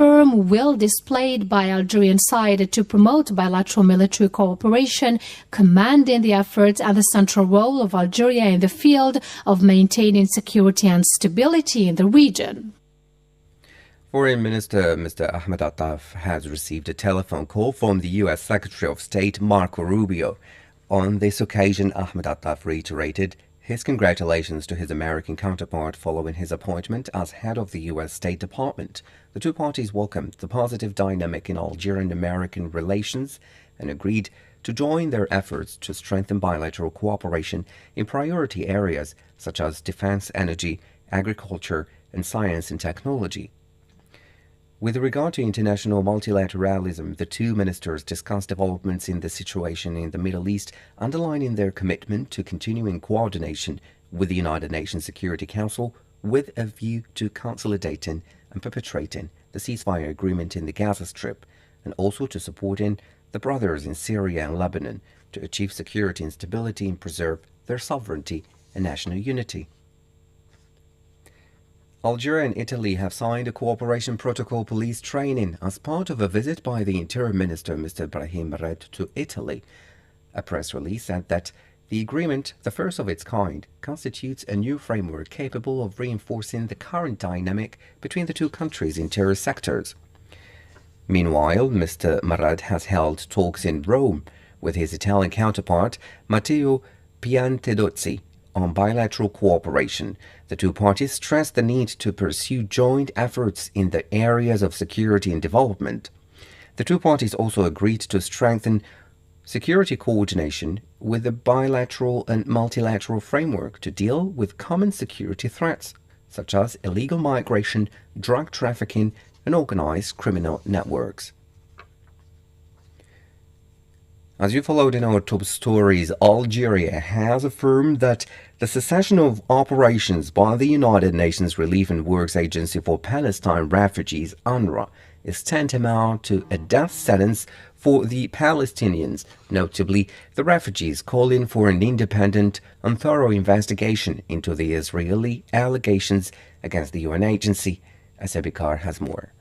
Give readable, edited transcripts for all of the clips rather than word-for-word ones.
firm will displayed by Algerian side to promote bilateral military cooperation, commanding the efforts and the central role of Algeria in the field of maintaining security and stability in the region. Foreign Minister Mr. Ahmed Attaf has received a telephone call from the U.S. Secretary of State Marco Rubio. On this occasion, Ahmed Attaf reiterated his congratulations to his American counterpart following his appointment as head of the U.S. State Department. The two parties welcomed the positive dynamic in Algerian-American relations and agreed to join their efforts to strengthen bilateral cooperation in priority areas such as defense, energy, agriculture, and science and technology. With regard to international multilateralism, the two ministers discussed developments in the situation in the Middle East, underlining their commitment to continuing coordination with the United Nations Security Council with a view to consolidating and perpetrating the ceasefire agreement in the Gaza Strip, and also to supporting the brothers in Syria and Lebanon to achieve security and stability and preserve their sovereignty and national unity. Algeria and Italy have signed a cooperation protocol police training as part of a visit by the Interior Minister Mr. Brahim Red to Italy. A press release said that the agreement, the first of its kind, constitutes a new framework capable of reinforcing the current dynamic between the two countries' interior sectors. Meanwhile, Mr. Marad has held talks in Rome with his Italian counterpart Matteo Piantedosi on bilateral cooperation. The two parties stressed the need to pursue joint efforts in the areas of security and development. The two parties also agreed to strengthen security coordination with a bilateral and multilateral framework to deal with common security threats, such as illegal migration, drug trafficking, and organized criminal networks. As you followed in our top stories, Algeria has affirmed that the cessation of operations by the United Nations Relief and Works Agency for Palestine Refugees, UNRWA, is tantamount to a death sentence for the Palestinians, notably the refugees, calling for an independent and thorough investigation into the Israeli allegations against the UN agency. Asabikar has more.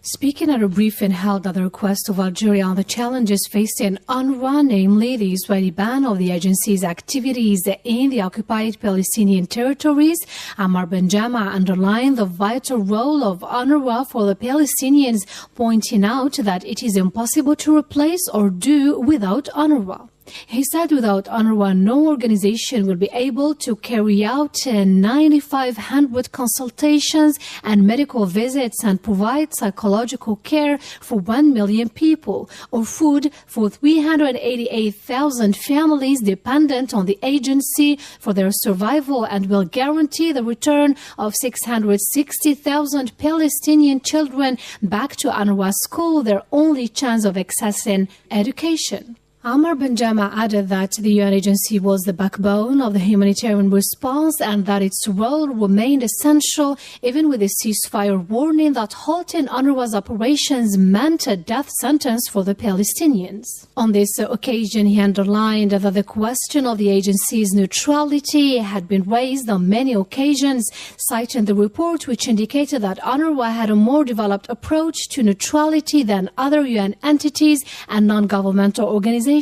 Speaking at a briefing held at the request of Algeria on the challenges facing UNRWA, namely the Israeli ban of the agency's activities in the occupied Palestinian territories, Ammar Benjama underlined the vital role of UNRWA for the Palestinians, pointing out that it is impossible to replace or do without UNRWA. He said without UNRWA, no organization will be able to carry out 9,500 consultations and medical visits and provide psychological care for 1 million people, or food for 388,000 families dependent on the agency for their survival, and will guarantee the return of 660,000 Palestinian children back to UNRWA school, their only chance of accessing education. Ammar Benjama added that the UN agency was the backbone of the humanitarian response and that its role remained essential even with a ceasefire, warning that halting UNRWA's operations meant a death sentence for the Palestinians. On this occasion, he underlined that the question of the agency's neutrality had been raised on many occasions, citing the report which indicated that UNRWA had a more developed approach to neutrality than other UN entities and non-governmental organizations.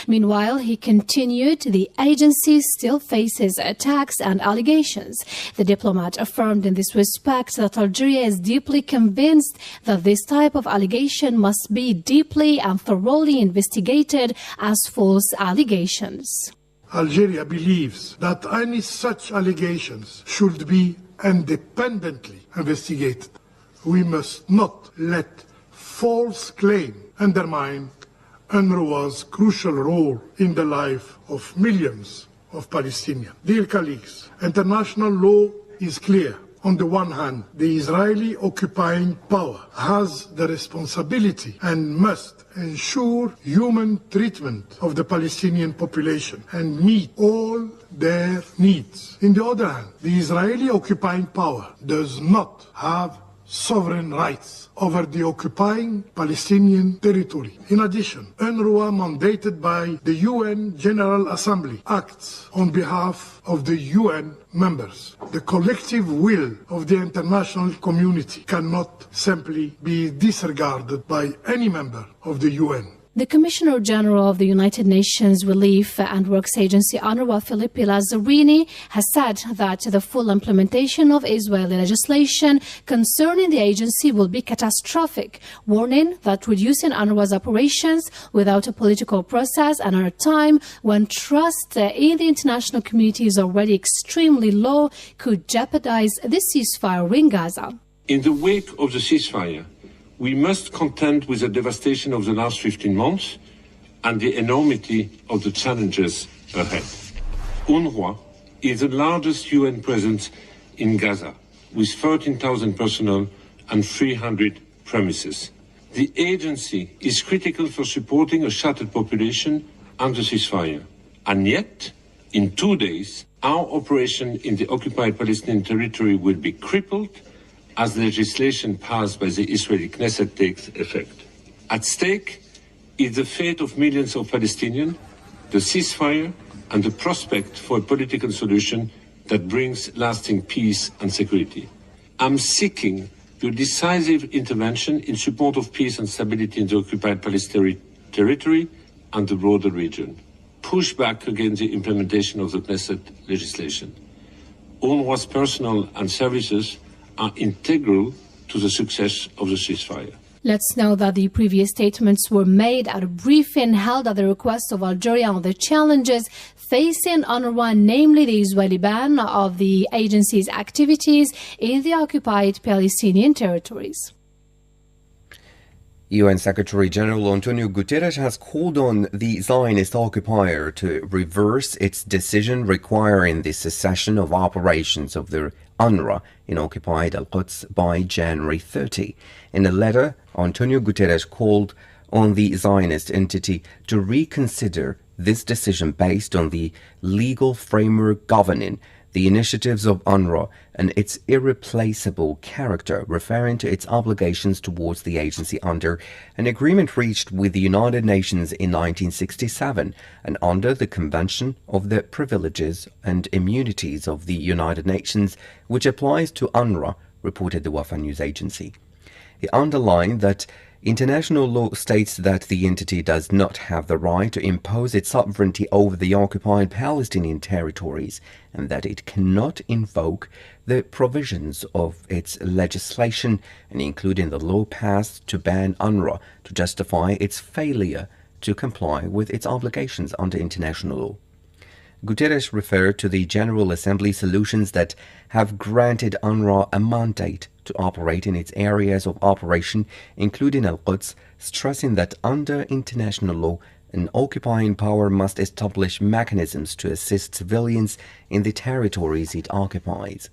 Meanwhile, he continued, the agency still faces attacks and allegations. The diplomat affirmed in this respect that Algeria is deeply convinced that this type of allegation must be deeply and thoroughly investigated as false allegations. Algeria believes that any such allegations should be independently investigated. We must not let false claim undermine UNRWA's crucial role in the life of millions of Palestinians. Dear colleagues, international law is clear. On the one hand, the Israeli occupying power has the responsibility and must ensure human treatment of the Palestinian population and meet all their needs. On the other hand, the Israeli occupying power does not have sovereign rights over the occupying Palestinian territory. In addition, UNRWA, mandated by the UN General Assembly, acts on behalf of the UN members. The collective will of the international community cannot simply be disregarded by any member of the UN. The Commissioner General of the United Nations Relief and Works Agency, UNRWA, Filippo Lazzarini, has said that the full implementation of Israeli legislation concerning the agency will be catastrophic, warning that reducing UNRWA's operations without a political process and at a time when trust in the international community is already extremely low could jeopardize the ceasefire in Gaza. In the wake of the ceasefire, we must contend with the devastation of the last 15 months and the enormity of the challenges ahead. UNRWA is the largest UN presence in Gaza, with 13,000 personnel and 300 premises. The agency is critical for supporting a shattered population and the ceasefire. And yet, in 2 days, our operation in the occupied Palestinian territory will be crippled as legislation passed by the Israeli Knesset takes effect. At stake is the fate of millions of Palestinians, the ceasefire, and the prospect for a political solution that brings lasting peace and security. I'm seeking your decisive intervention in support of peace and stability in the occupied Palestinian territory and the broader region. Push back against the implementation of the Knesset legislation. UNRWA's personnel and services are integral to the success of the ceasefire. Let's know that the previous statements were made at a briefing held at the request of Algeria on the challenges facing UNRWA, namely the Israeli ban of the agency's activities in the occupied Palestinian territories. UN Secretary General Antonio Guterres has called on the Zionist occupier to reverse its decision requiring the cessation of operations of the UNRWA in occupied Al-Quds by January 30. In a letter, Antonio Guterres called on the Zionist entity to reconsider this decision based on the legal framework governing the initiatives of UNRWA and its irreplaceable character, referring to its obligations towards the agency under an agreement reached with the United Nations in 1967 and under the Convention of the Privileges and Immunities of the United Nations, which applies to UNRWA, reported the Wafa news agency. He underlined that international law states that the entity does not have the right to impose its sovereignty over the occupied Palestinian territories and that it cannot invoke the provisions of its legislation, and including the law passed to ban UNRWA, to justify its failure to comply with its obligations under international law. Guterres referred to the General Assembly solutions that have granted UNRWA a mandate to operate in its areas of operation, including Al-Quds, stressing that under international law, an occupying power must establish mechanisms to assist civilians in the territories it occupies.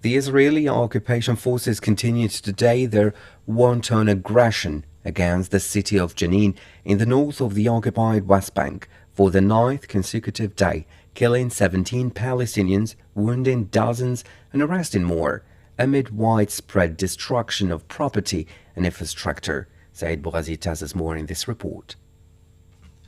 The Israeli occupation forces continued today their wanton aggression against the city of Jenin in the north of the occupied West Bank for the 9th consecutive day, killing 17 Palestinians, wounding dozens and arresting more, amid widespread destruction of property and infrastructure. Said Bourazzi tells us more in this report.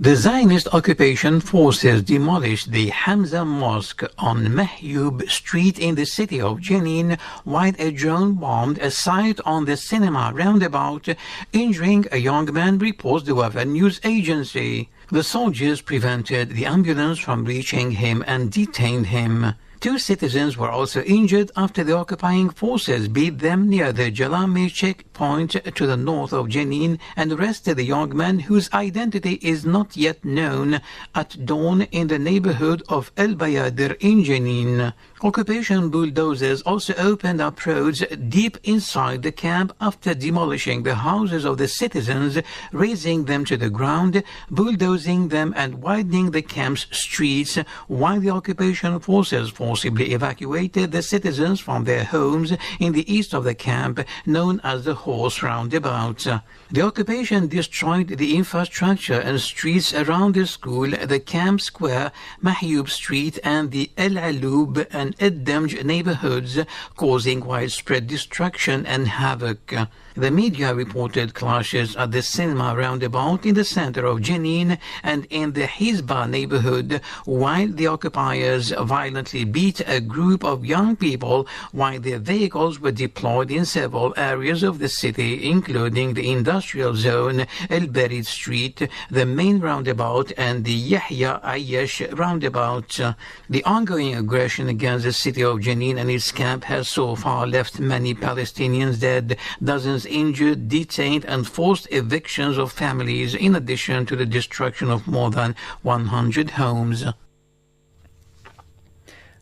The Zionist occupation forces demolished the Hamza Mosque on Mahyub Street in the city of Jenin, while a drone bombed a site on the cinema roundabout, injuring a young man, reports the Wafa news agency. The soldiers prevented the ambulance from reaching him and detained him. 2 citizens were also injured after the occupying forces beat them near the Jalami checkpoint to the north of Jenin and arrested the young man, whose identity is not yet known, at dawn in the neighborhood of El Bayadir in Jenin. Occupation bulldozers also opened up roads deep inside the camp after demolishing the houses of the citizens, razing them to the ground, bulldozing them and widening the camp's streets, while the occupation forces forcibly evacuated the citizens from their homes in the east of the camp, known as the course roundabout. The occupation destroyed the infrastructure and streets around the school, the Camp Square, Mahyoub Street and the El Aloub and Eddamj neighborhoods, causing widespread destruction and havoc. The media reported clashes at the cinema roundabout in the center of Jenin and in the Hizbah neighborhood, while the occupiers violently beat a group of young people while their vehicles were deployed in several areas of the city, including the industrial zone, El Berid Street, the main roundabout and the Yahya Ayyash roundabout. The ongoing aggression against the city of Jenin and its camp has so far left many Palestinians dead, dozens injured, detained and forced evictions of families, in addition to the destruction of more than 100 homes.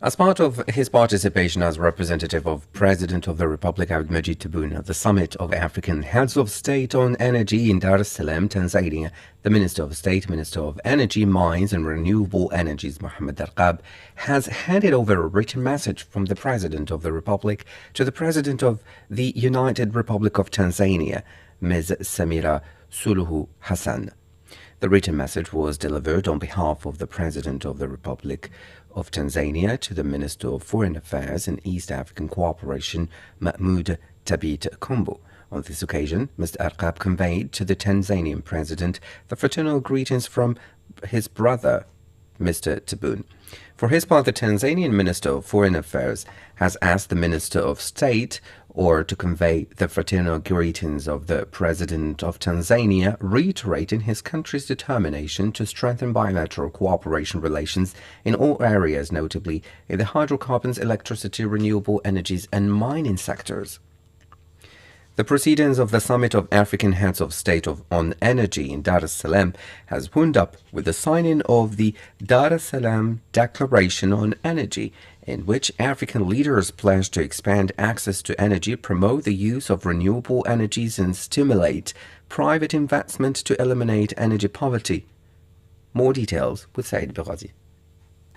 As part of his participation as representative of President of the Republic Abdelmajid Tebboune at the Summit of African Heads of State on Energy in Dar es Salaam, Tanzania, the Minister of State, Minister of Energy, Mines and Renewable Energies, Mohammed Darqab, has handed over a written message from the President of the Republic to the President of the United Republic of Tanzania, Ms. Samira Suluhu Hassan. The written message was delivered on behalf of the President of the Republic of Tanzania to the Minister of Foreign Affairs and East African Cooperation, Mahmoud Tabit Kombo. On this occasion, Mr. Darqab conveyed to the Tanzanian President the fraternal greetings from his brother, Mr. Tebboune. For his part, the Tanzanian Minister of Foreign Affairs has asked the Minister of State to convey the fraternal greetings of the President of Tanzania, reiterating his country's determination to strengthen bilateral cooperation relations in all areas, notably in the hydrocarbons, electricity, renewable energies and mining sectors. The proceedings of the Summit of African Heads of State on Energy in Dar es Salaam has wound up with the signing of the Dar es Salaam Declaration on Energy, in which African leaders pledged to expand access to energy, promote the use of renewable energies and stimulate private investment to eliminate energy poverty. More details with Said Bighazi.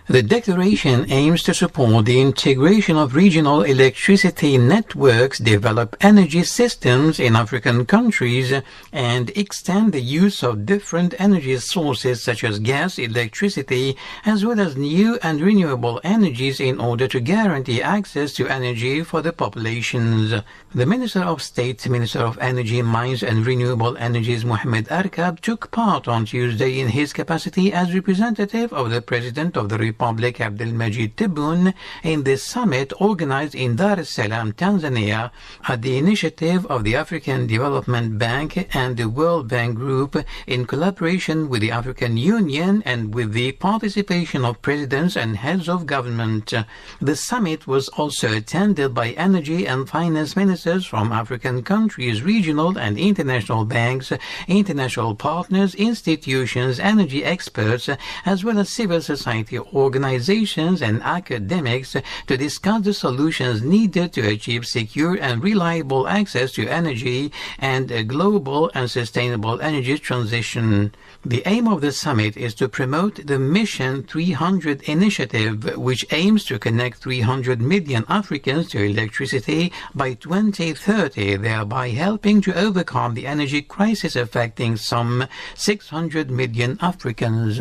The declaration aims to support the integration of regional electricity networks, develop energy systems in African countries, and extend the use of different energy sources such as gas, electricity, as well as new and renewable energies in order to guarantee access to energy for the populations. The Minister of State, Minister of Energy, Mines and Renewable Energies, Mohammed Darqab, took part on Tuesday in his capacity as representative of the President of the Republic Abdelmajid Tebboune in this summit organized in Dar es Salaam, Tanzania, at the initiative of the African Development Bank and the World Bank Group in collaboration with the African Union and with the participation of presidents and heads of government. The summit was also attended by energy and finance ministers from African countries, regional and international banks, international partners, institutions, energy experts, as well as civil society organizations and academics to discuss the solutions needed to achieve secure and reliable access to energy and a global and sustainable energy transition. The aim of the summit is to promote the Mission 300 initiative, which aims to connect 300 million Africans to electricity by 2030, thereby helping to overcome the energy crisis affecting some 600 million Africans.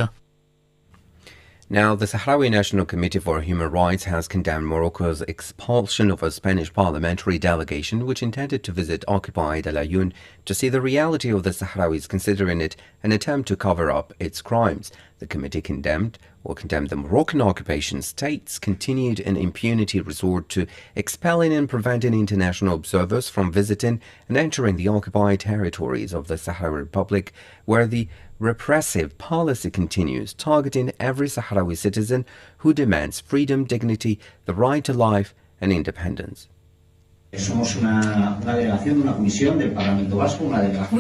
Now, the Sahrawi National Committee for Human Rights has condemned Morocco's expulsion of a Spanish parliamentary delegation which intended to visit occupied El Ayoun to see the reality of the Sahrawis, considering it an attempt to cover up its crimes. The committee condemned the Moroccan occupation state's continued and impunity resort to expelling and preventing international observers from visiting and entering the occupied territories of the Sahrawi Republic, where the repressive policy continues, targeting every Sahrawi citizen who demands freedom, dignity, the right to life and independence. We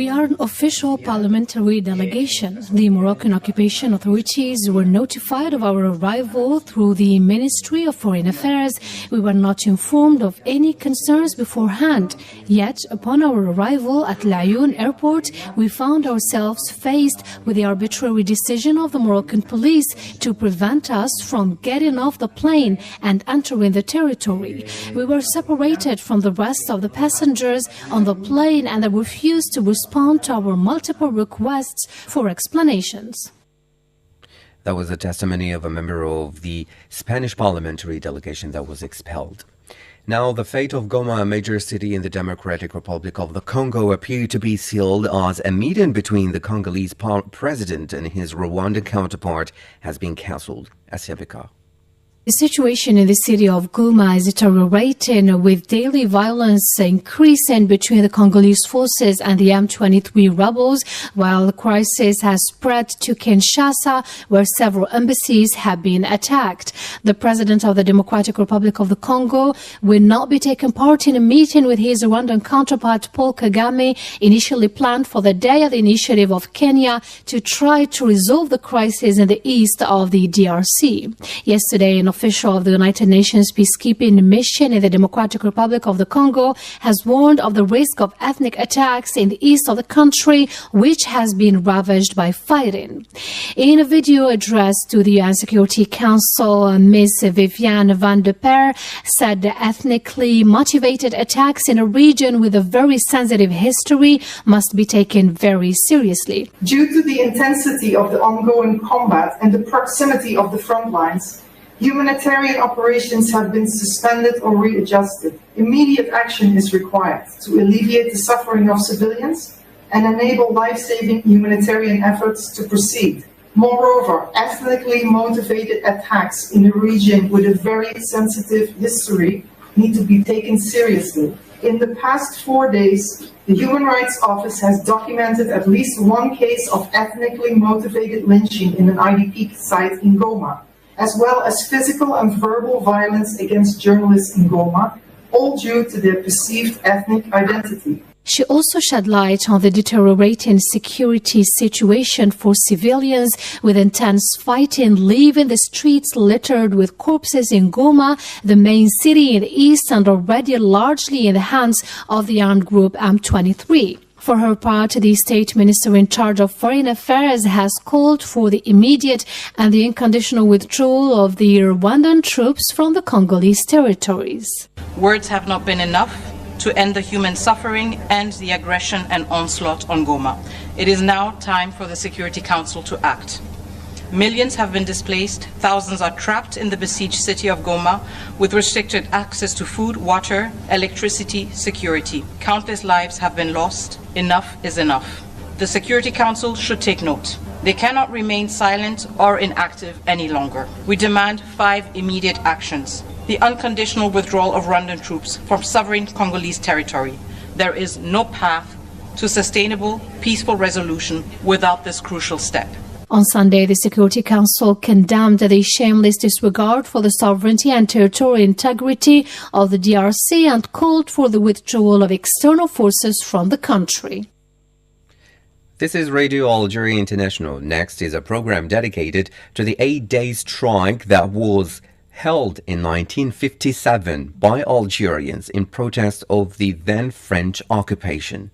are an official parliamentary delegation. The Moroccan occupation authorities were notified of our arrival through the Ministry of Foreign Affairs. We were not informed of any concerns beforehand. Yet, upon our arrival at El Ayoun airport, we found ourselves faced with the arbitrary decision of the Moroccan police to prevent us from getting off the plane and entering the territory. We were separated from the rest of the passengers on the plane, and they refused to respond to our multiple requests for explanations. That was a testimony of a member of the Spanish parliamentary delegation that was expelled. Now, the fate of Goma, a major city in the Democratic Republic of the Congo, appeared to be sealed as a meeting between the Congolese president and his Rwandan counterpart has been cancelled. Asiabika. The situation in the city of Goma is deteriorating, with daily violence increasing between the Congolese forces and the M23 rebels, while the crisis has spread to Kinshasa, where several embassies have been attacked. The president of the Democratic Republic of the Congo will not be taking part in a meeting with his Rwandan counterpart Paul Kagame, initially planned for the day of the initiative of Kenya to try to resolve the crisis in the east of the DRC. Yesterday, an official of the United Nations peacekeeping mission in the Democratic Republic of the Congo has warned of the risk of ethnic attacks in the east of the country, which has been ravaged by fighting. In a video addressed to the UN Security Council, Ms. Viviane van de Per said the ethnically motivated attacks in a region with a very sensitive history must be taken very seriously. Due to the intensity of the ongoing combat and the proximity of the front lines, humanitarian operations have been suspended or readjusted. Immediate action is required to alleviate the suffering of civilians and enable life-saving humanitarian efforts to proceed. Moreover, ethnically motivated attacks in a region with a very sensitive history need to be taken seriously. In the past 4 days, the Human Rights Office has documented at least one case of ethnically motivated lynching in an IDP site in Goma, as well as physical and verbal violence against journalists in Goma, all due to their perceived ethnic identity. She also shed light on the deteriorating security situation for civilians, with intense fighting leaving the streets littered with corpses in Goma, the main city in the east, and already largely in the hands of the armed group M23. For her part, the state minister in charge of foreign affairs has called for the immediate and the unconditional withdrawal of the Rwandan troops from the Congolese territories. Words have not been enough to end the human suffering and the aggression and onslaught on Goma. It is now time for the Security Council to act. Millions have been displaced, thousands are trapped in the besieged city of Goma with restricted access to food, water, electricity, security. Countless lives have been lost. Enough is enough. The Security Council should take note. They cannot remain silent or inactive any longer. We demand 5 immediate actions. The unconditional withdrawal of Rwandan troops from sovereign Congolese territory. There is no path to sustainable, peaceful resolution without this crucial step. On Sunday, the Security Council condemned the shameless disregard for the sovereignty and territorial integrity of the DRC and called for the withdrawal of external forces from the country. This is Radio Algeria International. Next is a program dedicated to the 8-day strike that was held in 1957 by Algerians in protest of the then French occupation.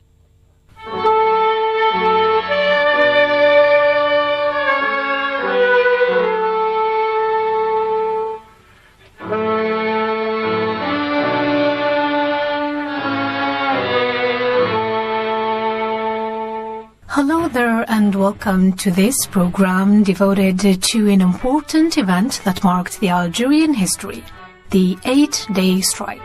Hello there and welcome to this program devoted to an important event that marked the Algerian history, the 8-day strike.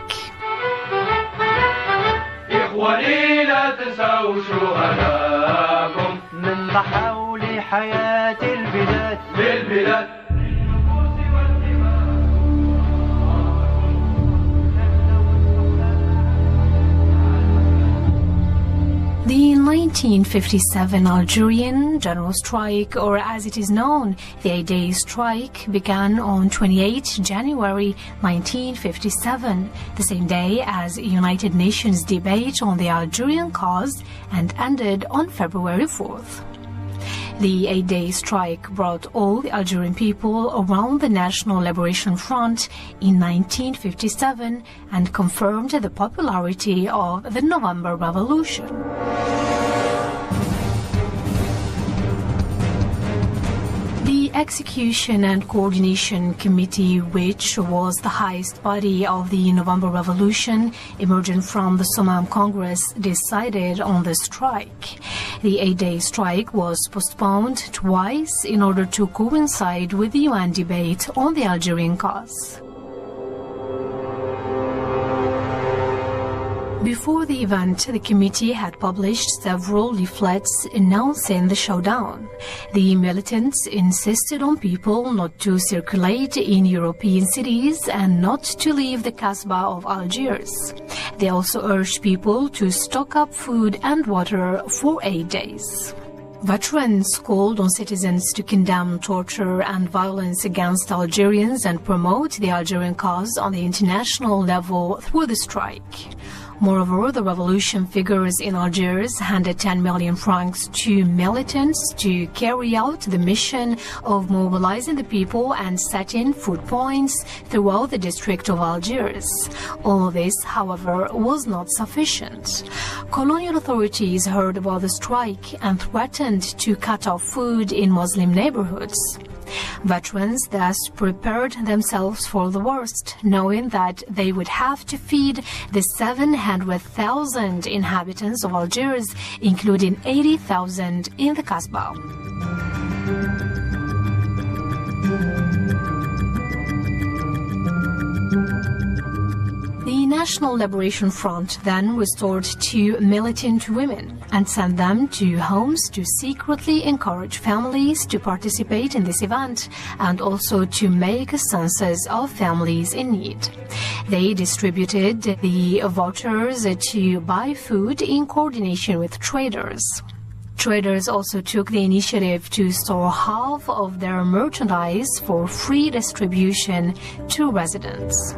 The 1957 Algerian general strike, or as it is known, the 8-day strike, began on 28 January 1957, the same day as United Nations debate on the Algerian cause, and ended on February 4th. The 8-day strike brought all the Algerian people around the National Liberation Front in 1957 and confirmed the popularity of the November Revolution. The Execution and Coordination Committee, which was the highest body of the November Revolution emerging from the Somam Congress, decided on the strike. The 8-day strike was postponed twice in order to coincide with the UN debate on the Algerian cause. Before the event, the committee had published several leaflets announcing the showdown. The militants insisted on people not to circulate in European cities and not to leave the Kasbah of Algiers. They also urged people to stock up food and water for 8 days. Veterans called on citizens to condemn torture and violence against Algerians and promote the Algerian cause on the international level through the strike. Moreover, the revolution figures in Algiers handed 10 million francs to militants to carry out the mission of mobilizing the people and setting food points throughout the district of Algiers. All this, however, was not sufficient. Colonial authorities heard about the strike and threatened to cut off food in Muslim neighborhoods. Veterans thus prepared themselves for the worst, knowing that they would have to feed the 700,000 inhabitants of Algiers, including 80,000 in the Kasbah. The National Liberation Front then restored 2 militant women and sent them to homes to secretly encourage families to participate in this event and also to make a census of families in need. They distributed the vouchers to buy food in coordination with traders. Traders also took the initiative to store half of their merchandise for free distribution to residents.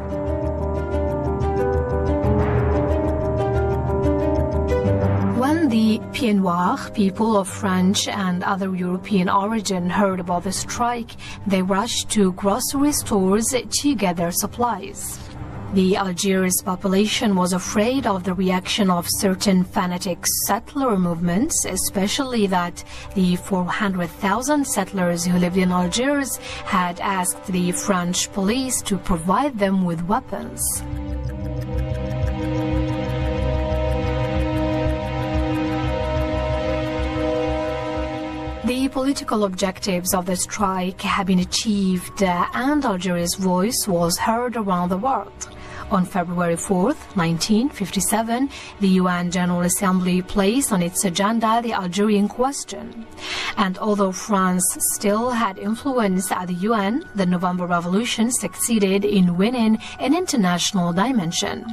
When the Pieds Noirs, people of French and other European origin, heard about the strike, they rushed to grocery stores to get their supplies. The Algiers population was afraid of the reaction of certain fanatic settler movements, especially that the 400,000 settlers who lived in Algiers had asked the French police to provide them with weapons. The political objectives of the strike have been achieved and Algeria's voice was heard around the world. On February 4, 1957, the UN General Assembly placed on its agenda the Algerian question. And although France still had influence at the UN, the November Revolution succeeded in winning an international dimension.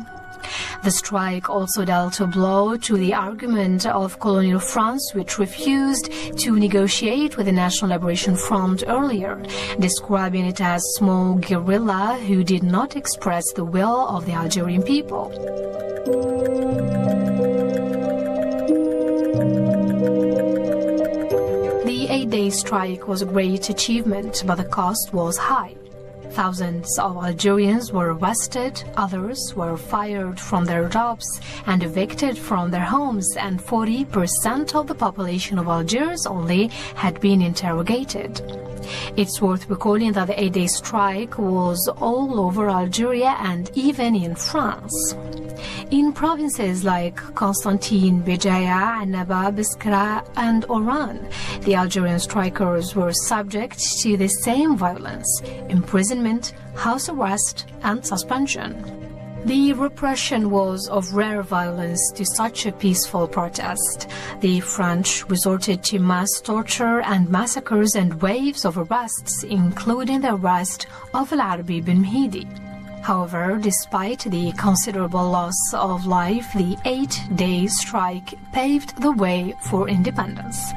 The strike also dealt a blow to the argument of colonial France, which refused to negotiate with the National Liberation Front earlier, describing it as small guerrilla who did not express the will of the Algerian people. The 8-day strike was a great achievement, but the cost was high. Thousands of Algerians were arrested, others were fired from their jobs and evicted from their homes, and 40% of the population of Algiers only had been interrogated. It's worth recalling that the 8-day strike was all over Algeria and even in France. In provinces like Constantine, Béjaïa, Annaba, Biskra, and Oran, the Algerian strikers were subject to the same violence: imprisonment, house arrest, and suspension. The repression was of rare violence to such a peaceful protest. The French resorted to mass torture and massacres and waves of arrests, including the arrest of Al-Arabi bin Mhidi. However, despite the considerable loss of life, the 8-day strike paved the way for independence.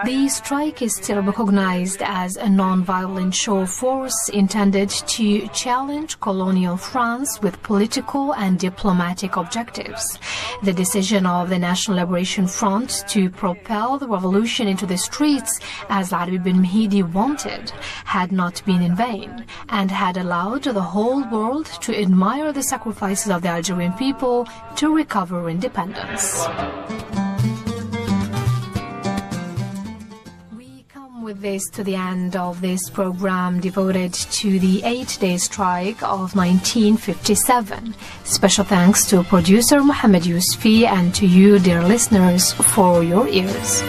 The strike is still recognized as a non-violent show of force intended to challenge colonial France with political and diplomatic objectives. The decision of the National Liberation Front to propel the revolution into the streets, as Al-Arabi bin Mhidi wanted, had not been in vain, and had allowed the whole world to admire the sacrifices of the Algerian people to recover independence. this to the end of this program devoted to the 8-day strike of 1957. Special thanks to producer Mohammed Yousfi and to you, dear listeners, for your ears.